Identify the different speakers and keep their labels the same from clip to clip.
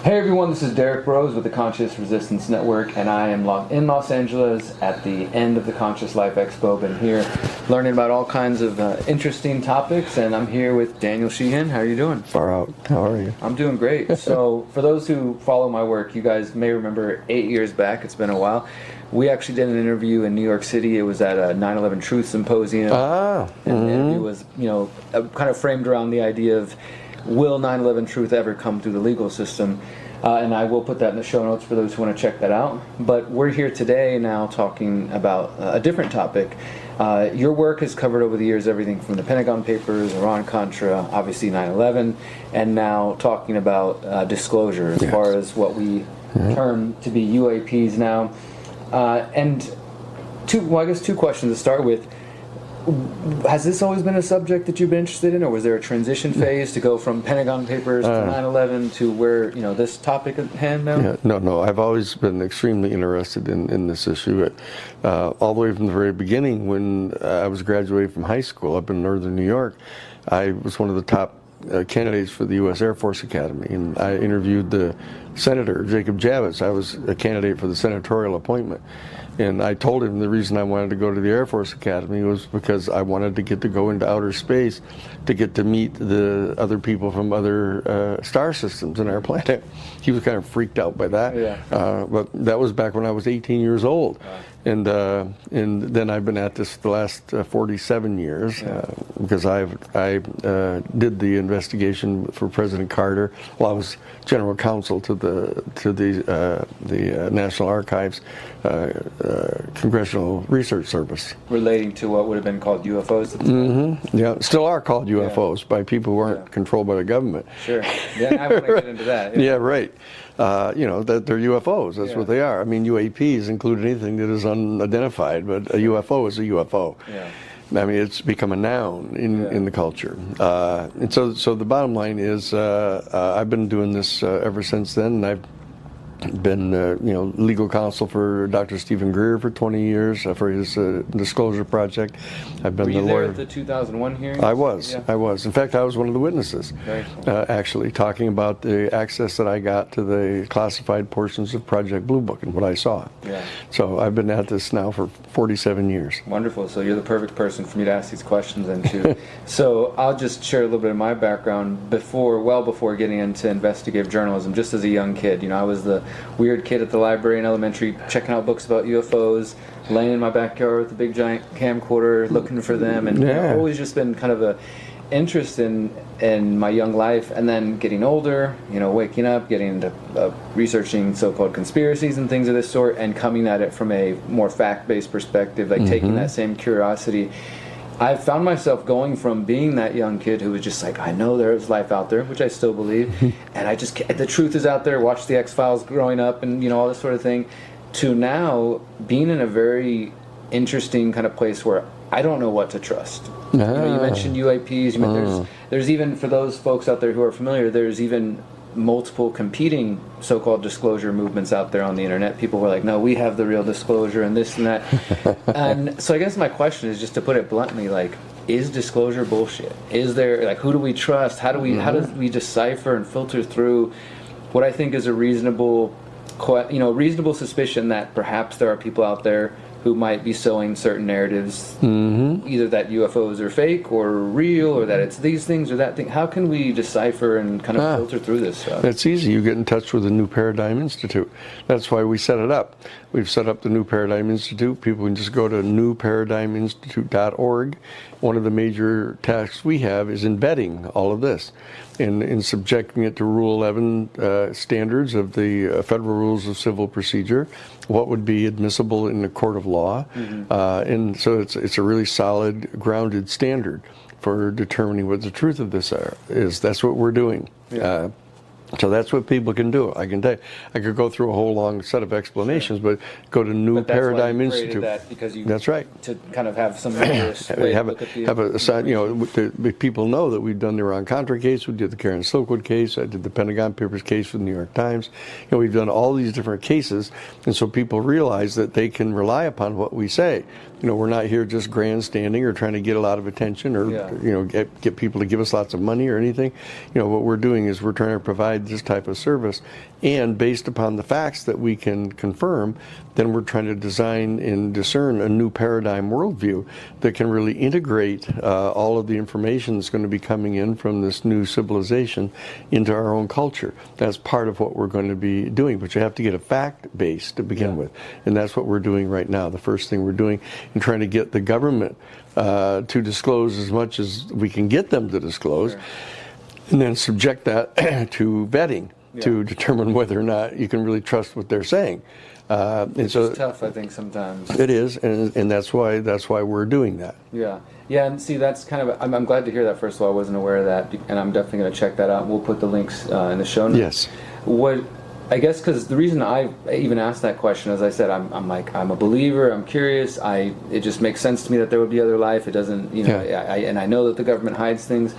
Speaker 1: Hey everyone, this is Derrick Broze with the Conscious Resistance Network, and I am in Los Angeles at the end of the Conscious Life Expo. Been here learning about all kinds of interesting topics, and I'm here with Daniel Sheehan. How are you doing?
Speaker 2: Far out. How are you?
Speaker 1: I'm doing great. So for those who follow my work, you guys may remember 8 years back, it's been a while, we actually did an interview in New York City. It was at a 9/11 Truth Symposium. And the interview was, kind of framed around the idea of, will 9/11 truth ever come through the legal system? And I will put that in the show notes for those who want to check that out. But we're here today now talking about a different topic. Your work has covered over the years everything from the Pentagon Papers, Iran-Contra, obviously 9/11, and now talking about disclosure as far as what we term to be UAPs now. And I guess two questions to start with. Has this always been a subject that you've been interested in, or was there a transition phase to go from Pentagon Papers to 9/11 to where this topic at hand now?
Speaker 2: Yeah, no. I've always been extremely interested in this issue. All the way from the very beginning, when I was graduating from high school up in northern New York, I was one of the top candidates for the U.S. Air Force Academy, and I interviewed the Senator Jacob Javits. I was a candidate for the senatorial appointment. And I told him the reason I wanted to go to the Air Force Academy was because I wanted to get to go into outer space to get to meet the other people from other star systems in our planet. He was kind of freaked out by that. But that was back when I was 18 years old. And then I've been at this the last 47 years because I did the investigation for President Carter while I was general counsel to the National Archives Congressional Research Service.
Speaker 1: Relating to what would have been called UFOs at the time?
Speaker 2: Yeah, still are called UFOs by people who aren't controlled by the government.
Speaker 1: Sure. Yeah, I want to get into that.
Speaker 2: Yeah, right. That they're UFOs. That's what they are. I mean, UAPs include anything that is unidentified, but a UFO is a UFO. Yeah. I mean, it's become a noun in the culture. And so the bottom line is, I've been doing this ever since then, and I've been legal counsel for Dr. Stephen Greer for 20 years for his disclosure project. I've been the lawyer.
Speaker 1: Were you there at the 2001 hearing?
Speaker 2: I was. In fact, I was one of the witnesses, actually, talking about the access that I got to the classified portions of Project Blue Book and what I saw. Yeah. So I've been at this now for 47 years.
Speaker 1: Wonderful. So you're the perfect person for me to ask these questions into. So I'll just share a little bit of my background well before getting into investigative journalism. Just as a young kid, I was the weird kid at the library in elementary, checking out books about UFOs, laying in my backyard with a big giant camcorder, looking for them, and always just been kind of a interest in my young life. And then getting older, waking up, getting into researching so-called conspiracies and things of this sort, and coming at it from a more fact-based perspective, like taking that same curiosity. I found myself going from being that young kid who was just like, I know there's life out there, which I still believe, and the truth is out there, watched the X-Files growing up and, all this sort of thing, to now being in a very interesting kind of place where I don't know what to trust. You mentioned UAPs, there's even, for those folks out there who are familiar, there's even multiple competing so-called disclosure movements out there on the internet. People were like, no, we have the real disclosure and this and that. And so I guess my question is, just to put it bluntly, like, is disclosure bullshit? Is there, who do we trust? How do we decipher and filter through what I think is a reasonable suspicion that perhaps there are people out there who might be sowing certain narratives, either that UFOs are fake or real, or that it's these things or that thing. How can we decipher and kind of filter through this stuff?
Speaker 2: It's easy. You get in touch with the New Paradigm Institute. That's why we set it up. We've set up the New Paradigm Institute. People can just go to newparadigminstitute.org. One of the major tasks we have is embedding all of this and subjecting it to Rule 11 standards of the Federal Rules of Civil Procedure, what would be admissible in a court of law. And so it's a really solid, grounded standard for determining what the truth of this is. That's what we're doing. So that's what people can do. I can tell you, I could go through a whole long set of explanations, but go to New Paradigm Institute. That's right.
Speaker 1: To kind of have some
Speaker 2: people know that we've done the Iran-Contra case, we did the Karen Silkwood case, I did the Pentagon Papers case for the New York Times. We've done all these different cases, and so people realize that they can rely upon what we say. We're not here just grandstanding or trying to get a lot of attention or get people to give us lots of money or anything. What we're doing is we're trying to provide provide this type of service. And based upon the facts that we can confirm, then we're trying to design and discern a new paradigm worldview that can really integrate all of the information that's going to be coming in from this new civilization into our own culture. That's part of what we're going to be doing, but you have to get a fact base to begin with, and that's what we're doing right now. The first thing we're doing in trying to get the government to disclose as much as we can get them to disclose, and then subject that to vetting to determine whether or not you can really trust what they're saying.
Speaker 1: It's so tough, I think, sometimes.
Speaker 2: It is, and that's why we're doing that.
Speaker 1: Yeah, and see, that's kind of, I'm glad to hear that. First of all, I wasn't aware of that, and I'm definitely going to check that out. We'll put the links in the show notes.
Speaker 2: Yes.
Speaker 1: I guess because the reason I even asked that question, as I said, I'm a believer. I'm curious. It just makes sense to me that there would be other life. It doesn't, and I know that the government hides things,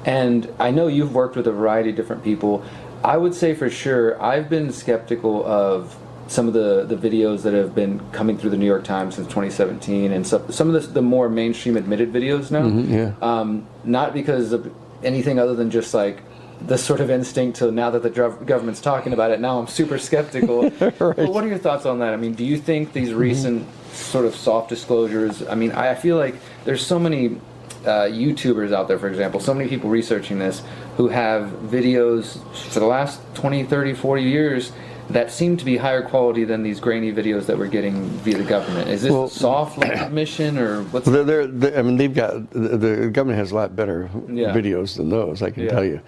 Speaker 1: and I know you've worked with a variety of different people. I would say for sure I've been skeptical of some of the videos that have been coming through the New York Times since 2017, and some of the more mainstream admitted videos now. Not because of anything other than just like the sort of instinct to, now that the government's talking about it, now I'm super skeptical. Right. But what are your thoughts on that? I mean, do you think these recent sort of soft disclosures, I mean, I feel like there's so many YouTubers out there, for example, so many people researching this who have videos for the last 20, 30, 40 years that seem to be higher quality than these grainy videos that we're getting via the government. Is this a soft mission, or what's?
Speaker 2: I mean, they've got, the government has a lot better videos than those, I can tell you.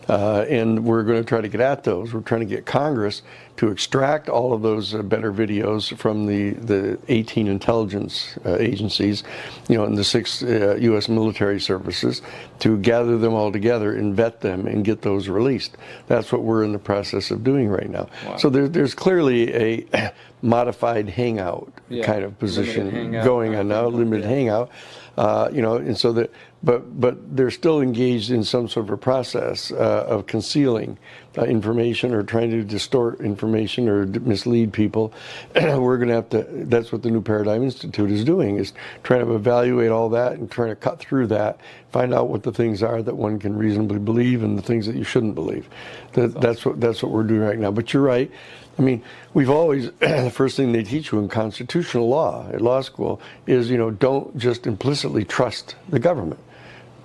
Speaker 2: And we're going to try to get at those. We're trying to get Congress to extract all of those better videos from the 18 intelligence agencies, and the 6 U.S. military services, to gather them all together and vet them and get those released. That's what we're in the process of doing right now. Wow. So there's clearly a modified hangout kind of position going on now, limited hangout. And so that, but they're still engaged in some sort of a process of concealing information or trying to distort information or mislead people. We're going to have to, that's what the New Paradigm Institute is doing, is trying to evaluate all that and trying to cut through that, find out what the things are that one can reasonably believe and the things that you shouldn't believe. That's what we're doing right now. But you're right. I mean, we've always, the first thing they teach you in constitutional law at law school is, don't just implicitly trust the government.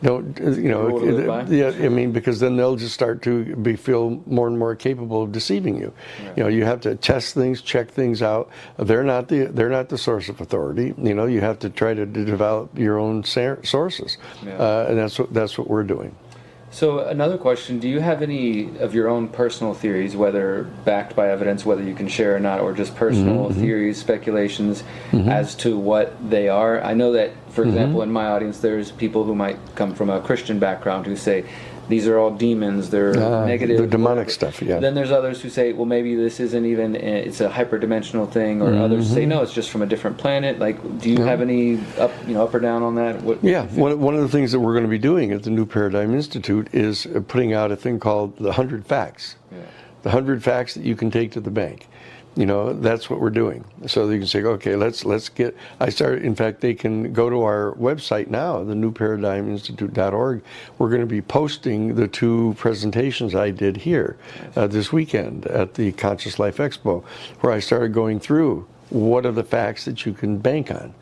Speaker 2: Don't, I mean, because then they'll just start to feel more and more capable of deceiving you. Yeah. You have to test things, check things out. They're not the source of authority. You have to try to develop your own sources, and that's what we're doing.
Speaker 1: So another question, do you have any of your own personal theories, whether backed by evidence, whether you can share or not, or just personal theories, speculations as to what they are? I know that, for example, in my audience, there's people who might come from a Christian background who say, these are all demons, they're negative.
Speaker 2: They're demonic stuff,
Speaker 1: Then there's others who say, well, maybe this isn't even, it's a hyperdimensional thing, or others say, no, it's just from a different planet. Like, do you have any up or down on that?
Speaker 2: One of the things that we're going to be doing at the New Paradigm Institute is putting out a thing called the 100 Facts. The 100 Facts that you can take to the bank. That's what we're doing. So you can say, okay, let's get, in fact, they can go to our website now, the newparadigminstitute.org. We're going to be posting the 2 presentations I did here this weekend at the Conscious Life Expo, where I started going through what are the facts that you can bank on.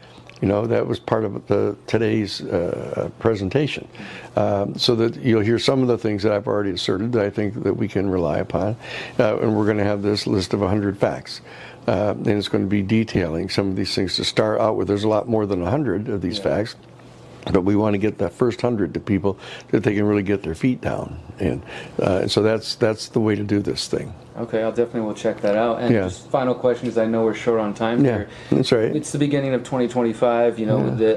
Speaker 2: That was part of today's presentation. So that you'll hear some of the things that I've already asserted that I think that we can rely upon. And we're going to have this list of 100 facts. And it's going to be detailing some of these things to start out with. There's a lot more than 100 of these facts. But we want to get that first 100 to people that they can really get their feet down. And so that's the way to do this thing.
Speaker 1: Okay, I'll definitely check that out. And just final question, because I know we're short on time here.
Speaker 2: That's right.
Speaker 1: It's the beginning of 2025.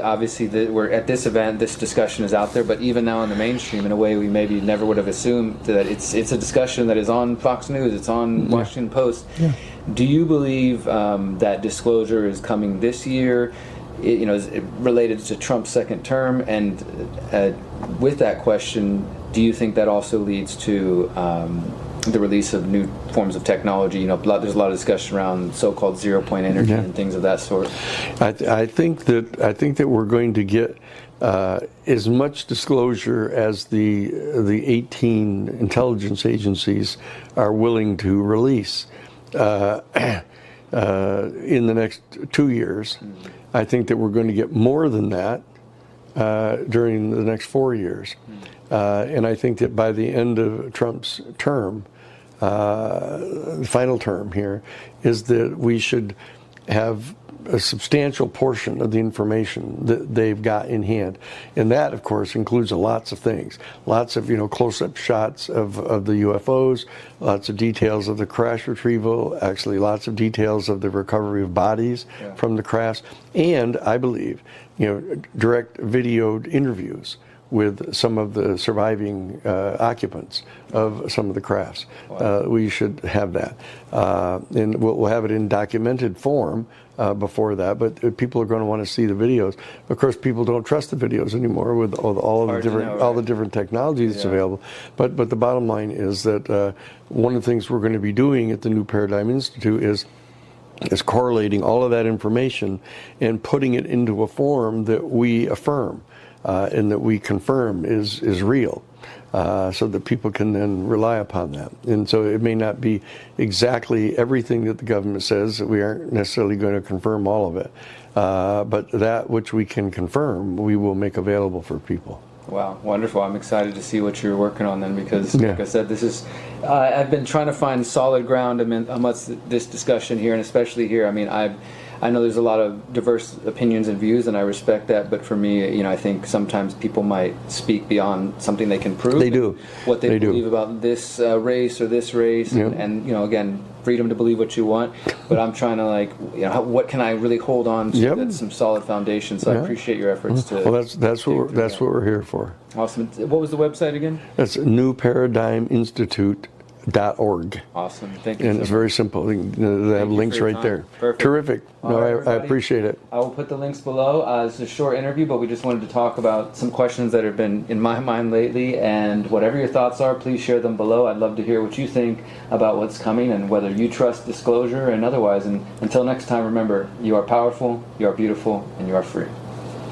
Speaker 1: Obviously, we're at this event. This discussion is out there, but even now in the mainstream, in a way we maybe never would have assumed that it's a discussion that is on Fox News. It's on Washington Post. Do you believe that disclosure is coming this year? Is related to Trump's second term, and with that question, do you think that also leads to the release of new forms of technology. You know, there's a lot of discussion around so-called zero-point energy and things of that sort.
Speaker 2: I think that we're going to get as much disclosure as the 18 intelligence agencies are willing to release in the next 2 years. I think that we're going to get more than that during the next 4 years. And I think that by the end of Trump's term, final term here, is that we should have a substantial portion of the information that they've got in hand. And that, of course, includes lots of things. Lots of, close-up shots of the UFOs, lots of details of the crash retrieval, actually lots of details of the recovery of bodies from the crash, and I believe, direct videoed interviews with some of the surviving occupants of some of the crafts. We should have that. And we'll have it in documented form before that, but people are going to want to see the videos. Of course, people don't trust the videos anymore with all the different technologies that's available. But the bottom line is that one of the things we're going to be doing at the New Paradigm Institute is correlating all of that information and putting it into a form that we affirm. And that we confirm is real, so that people can then rely upon that. And so it may not be exactly everything that the government says, that we aren't necessarily going to confirm all of it, but that which we can confirm, we will make available for people.
Speaker 1: Wow, wonderful. I'm excited to see what you're working on then, because like I said, this is, I've been trying to find solid ground amongst this discussion here, and especially here. I mean, I know there's a lot of diverse opinions and views, and I respect that, but for me, I think sometimes people might speak beyond something they can prove.
Speaker 2: They do.
Speaker 1: What they believe about this race or this race, and again, freedom to believe what you want, but I'm trying to what can I really hold on to that's some solid foundation, so I appreciate your efforts to...
Speaker 2: Well, that's what we're here for.
Speaker 1: Awesome. What was the website again?
Speaker 2: That's newparadigminstitute.org.
Speaker 1: Awesome. Thank you.
Speaker 2: And it's very simple. They have links right there.
Speaker 1: Perfect.
Speaker 2: Terrific. I appreciate it.
Speaker 1: I will put the links below. It's a short interview, but we just wanted to talk about some questions that have been in my mind lately, and whatever your thoughts are, please share them below. I'd love to hear what you think about what's coming and whether you trust disclosure and otherwise. And until next time, remember, you are powerful, you are beautiful, and you are free.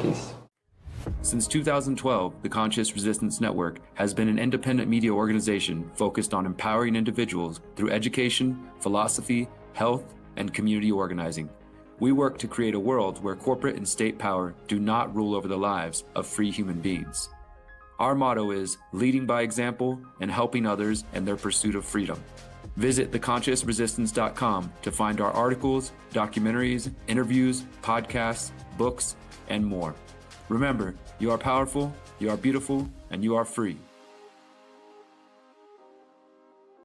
Speaker 1: Peace.
Speaker 3: Since 2012, the Conscious Resistance Network has been an independent media organization focused on empowering individuals through education, philosophy, health, and community organizing. We work to create a world where corporate and state power do not rule over the lives of free human beings. Our motto is leading by example and helping others in their pursuit of freedom. Visit theconsciousresistance.com to find our articles, documentaries, interviews, podcasts, books, and more. Remember, you are powerful, you are beautiful, and you are free.